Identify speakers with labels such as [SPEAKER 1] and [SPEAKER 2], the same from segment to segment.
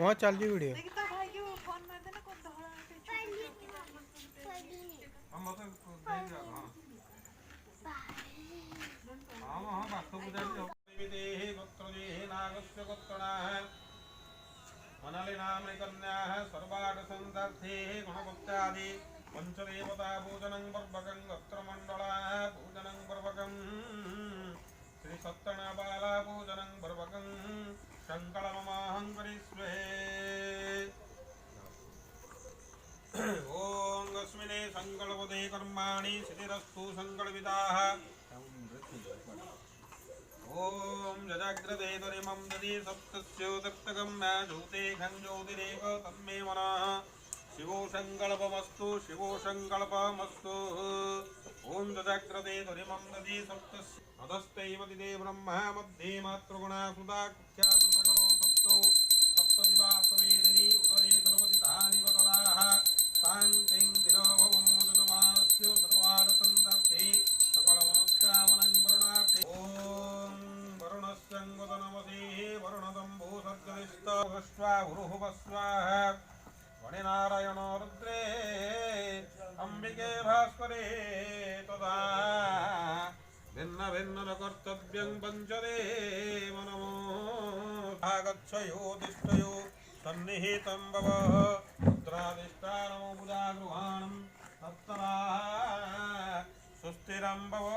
[SPEAKER 1] हाँ चल जी वीडियो कन्याः सर्वार्थसन्धर्थे गुणभक्त्यादि पंचदेवता पूजनं वर्भकं वस्त्रमण्डला पूजनं वर्भकं श्री सत्यनाबाला पूजनं वर्भकं शङ्करममाहं करिष्ये। ओं अस्मिने संकल्पदे कर्माणि सिद्धिरस्तु संकल्पिताः। ओं जजाग्रते तरिमं दधि सप्तस्योदक्तगम्या ज्योते खञ्ज्योतिरेक तन्मे मनः शिवो संकल्पमस्तु शिवो संकल्पमस्तु। ओं जजाग्रते तरिमं दधि सप्तस्य अधस्तैव दिदे ब्रह्मा मध्ये मातृगुणा सुधा कुख्यात सकरो सप्तो सप्तदिवासमेदिनी उदरे सर्वदितानि वटराः तां तिं तिरोभवं जजमानस्य सर्वार्थसन्धर्थे सकलमनस्कामनं वरुणार्थे। ॐ वरुणस्यङ्गतनमसेः वरुणदम्भो सद्गदिष्टवृष्ट्वा उरुहुवस्वाहा वणिनारायणो रुद्रे अम्बिके भास्करे तदा भिन्न भिन्न कर्तव्यं पञ्चदेव नमो आगच्छयो दिष्टयो सन्निहितं भव रुद्रादिष्टानमो बुधागृहाणं तत्तदा सुस्थिरं भव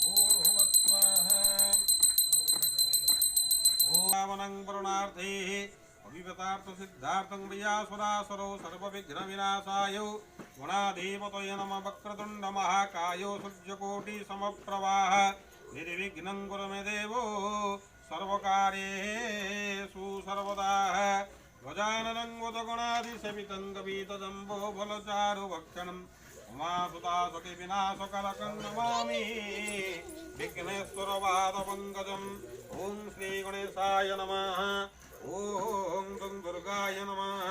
[SPEAKER 1] भूर्भुवस्वः। ओमनं वरुणार्थे अभिवतार्थ सिद्धार्थं वियासुरासुरो सर्वविघ्नविनाशाय गुणाधिपतये नमः। वक्रतुण्ड महाकायो सूर्यकोटि समप्रभाः निर्विघ्नं कुरु मे देवो सर्वकार्येषु सर्वदा। गजाननं गजगणाधिसेवितं कपितजम्बो फलचारुभक्षणं उमासुतासुखि विनाशकलकं नमामि विघ्नेश्वरपादपङ्कजम्। ॐ श्रीगणेशाय नमः। ओं दुर्गाय नमः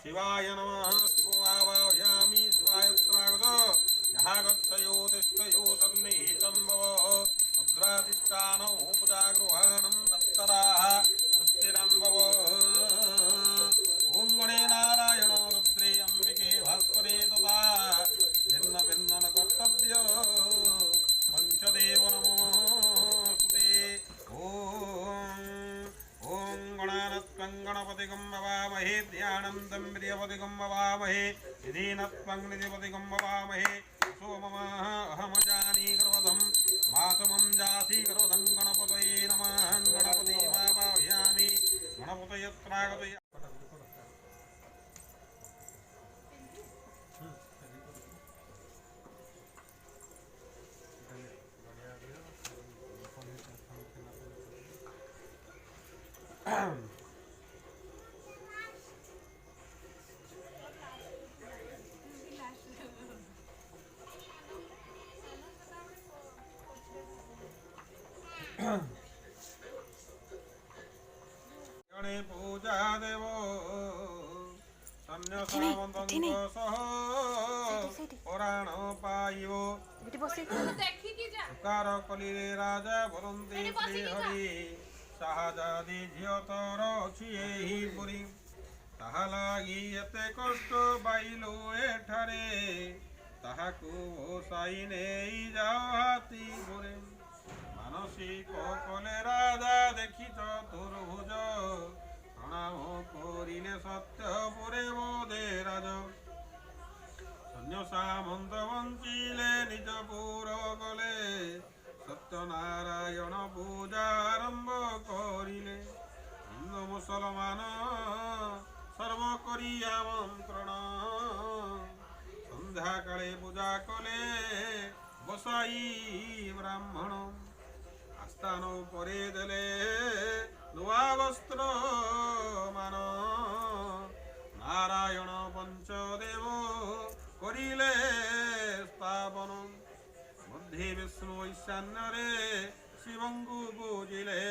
[SPEAKER 1] शिवाय नमः। शिवो आवाहयामि शिवाय त्रागतो यः गच्छयो तिष्ठयो सन्निहितं भव भद्राधिष्ठानौ पूजागृहाणं दत्तराः सुस्थिरं भव। ॐ गणे नारायणो रुद्रे अम्बिके भास्करे तथा भिन्न भिन्न कर्तव्य पंचदेव नमोस्तुते। ओं गणानत्वं गणपतिगं भवामहे ध्यानं तं प्रियपतिगं भवामहे निधीनत्वं निधिपतिगं भवामहे सोममः अहमजानी गर्वधं मातमं जासि गर्वधं गणपतये नमः। गणपति भावयामि गणपतयत्रागतये गणे पूजा देवो सन्न्यासावन्तं सह पुराण पाइयो कार कलिरे राजा बरंती श्री हरि साहाजादी झियो तोर अछि एही पुरी ताहा लागी एते कष्ट पाइलो एठारे ताहाकु भोसाई नेई जाओ हाथी पुरे मानसिक कले राजा देखी चतुर्भुज प्रणाम करिले सत्यपुरे बोधे राज सन्न्यासामंत बंचिले निज पुर गले सत्यनारायण पूजा आरंभ करिले हिंदू मुसलमान सर्व करी आमंत्रण संध्या काले पूजा कले बसाई ब्राह्मण आस्थान परे देले नुआ वस्त्र मान नारायण पंचदेव करिले स्थापन मध्य विष्णु ईशान्य शिवंगु पूजिले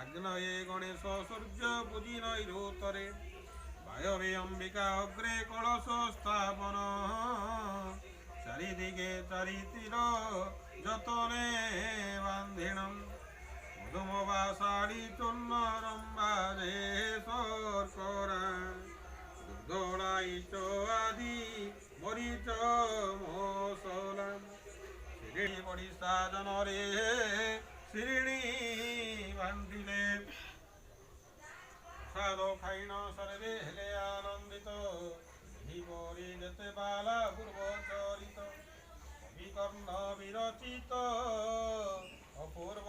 [SPEAKER 1] आग्नेये गणेश सूर्य पूजी नैऋतरे वायवे अंबिका अग्रे कलश स्थापन चारिदिगे चारितीर जतने बांधिणं मधुमवासाड़ी चुन्नरम्बाजे शर्करा दुग्धोड़ाई च आदि मरीच मसला श्री बड़िसा जनरे श्रीणी बांधिले प्रसादो खाइन सर्वे हेले आनन्दित हिपोरी जते बाला पूर्व चरित विकर्ण विरचित अपूर्व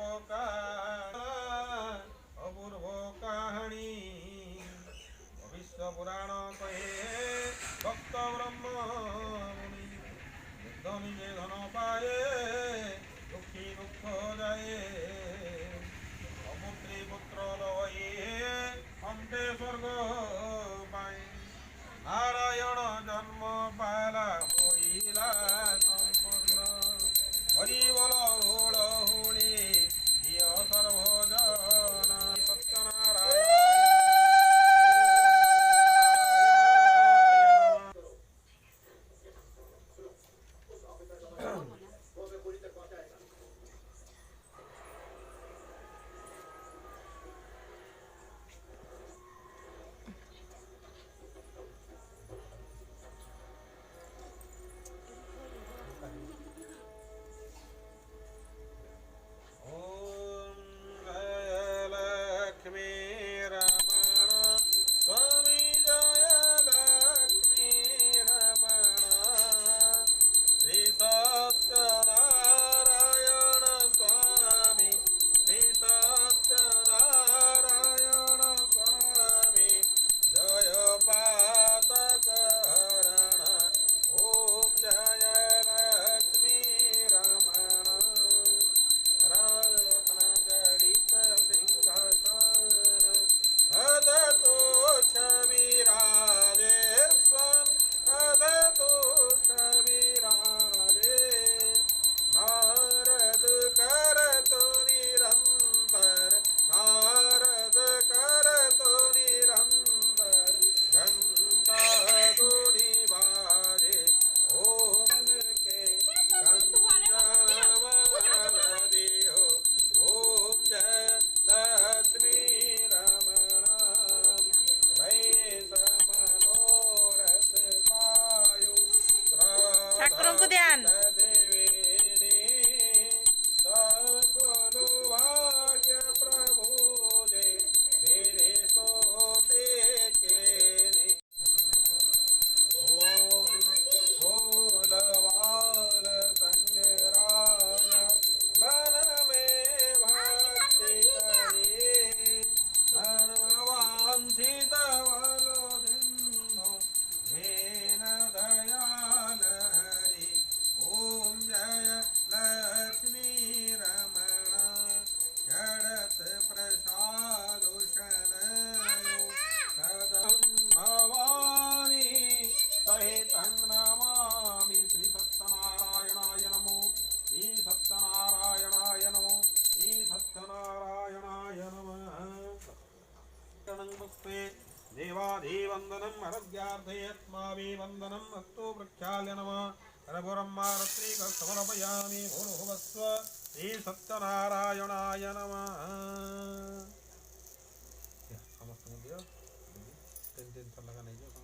[SPEAKER 1] कहानी भविष्य पुराण कहे भक्त ब्रह्म मुनि बुद्ध निजे धन पाए दुखी दुख जाए अपुत्री पुत्र लये अन्ते स्वर्ग पाए नारायण जन्म पाला होइला संपूर्ण हरि बोल होळ होळी धिय सर्वजन सत्यनारायण
[SPEAKER 2] ठाकुरଙ୍କୁ ध्यान नमामि श्री सत्यनारायणाय नमो श्री सत्यनारायणाय नमो श्री सत्यनारायणाय नमः नमस्ते देवाधिवन्दनम् अरद्यार्थयत्माभिवन्दनम् अस्तु प्रख्याल्य नमः रघुरम्मारत्रिकसमर्पयामि भूर्भुवस्व श्री सत्यनारायणाय नमः समस्त तीन तीन लगा नहीं